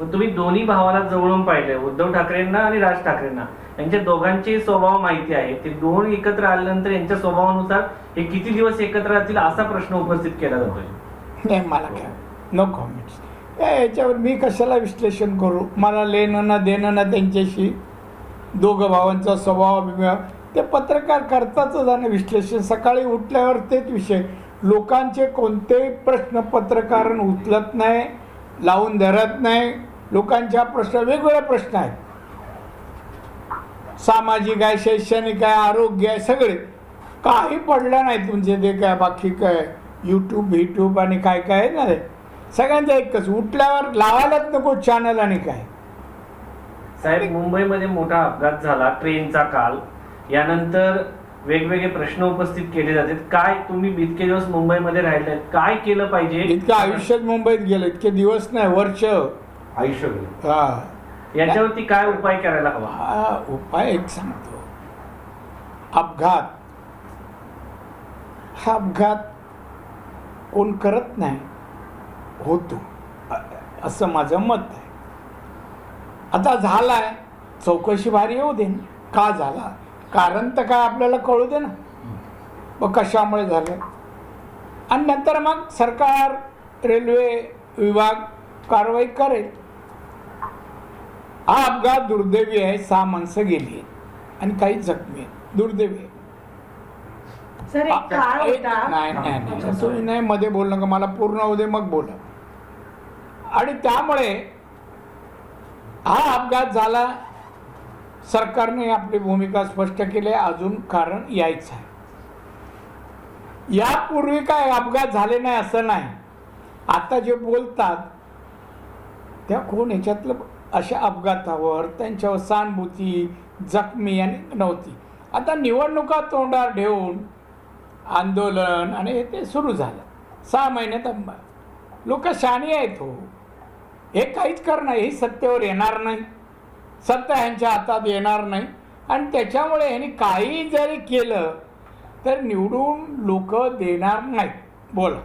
पण तुम्ही दोन्ही भावाला जवळून पाहिले, उद्धव ठाकरेंना आणि राज ठाकरेंना, यांच्या दोघांचे स्वभाव माहिती आहे. ते दोन एकत्र आल्यानंतर यांच्या स्वभावानुसार हे किती दिवस एकत्र राहतील असा प्रश्न उपस्थित केला जातोय. नाही, मला काय नो कॉमेंट्स. याच्यावर मी कशाला विश्लेषण करू? मला लेणं ना देणं ना त्यांच्याशी. दोघं भावांचा स्वभाव बिभाव ते पत्रकार करतातच आणि विश्लेषण. सकाळी उठल्यावर तेच विषय. लोकांचे कोणतेही प्रश्न पत्रकार उचलत नाही, लावून धरत नाही. लोकांच्या प्रश्न वेगवेगळे प्रश्न आहेत. सामाजिक आहे, शैक्षणिक आहे, आरोग्य आहे, सगळे काही पडलं नाही तुमचे. ते काय बाकी काय यूट्यूब आणि काय काय आहे ना, सगळ्यांचं एकच. उठल्यावर लावायलाच नको चॅनल आणि काय. साहेब, मुंबईमध्ये मोठा अपघात झाला, ट्रेनचा काल. यानंतर वेगवेगळे प्रश्न उपस्थित केले जातात. काय तुम्ही इतके दिवस मुंबईमध्ये राहिले, काय केलं पाहिजे? इतकं आयुष्यात मुंबईत गेलं, इतके दिवस नाही, वर्ष आयुष्य गेलं. हा, याच्यावरती काय उपाय करायला हवा? हा उपाय एक सांगतो. अपघात हा अपघात कोण करत नाही, होतो असं माझं मत आहे. आता झालाय, चौकशी भारी येऊ दे. का झाला, कारण तर काय आपल्याला कळू दे ना, मग कशामुळे झालं. आणि नंतर मग सरकार, रेल्वे विभाग कारवाई करेल. हा अपघात दुर्दैवी आहे. 6 माणसं गेली आणि काही जखमी आहेत. दुर्दैवी आहे. सर, एक काळ होता. नाही तुम्ही नाही मध्ये बोल नका, मला पूर्ण होऊ दे मग बोला. आणि त्यामुळे हा अपघात झाला. सरकारने आपली भूमिका स्पष्ट केली. अजून कारण यायचं आहे. यापूर्वी काय अपघात झाले नाही असं नाही. आता जे बोलतात त्या कोण ह्याच्यातलं अशा अपघातावर त्यांच्यावर सहानुभूती, जखमी आणि नव्हती. आता निवडणुका तोंडावर ठेवून आंदोलन आणि ते सुरू झालं. 6 महिन्यात लोक शहाणी आहेत. हो, हे काहीच करणार, हे सत्तेवर येणार नाही, सत्ता ह्यांच्या हातात येणार नाही. आणि त्याच्यामुळे ह्यांनी काही जरी केलं तर निवडून लोक देणार नाहीत. बोला.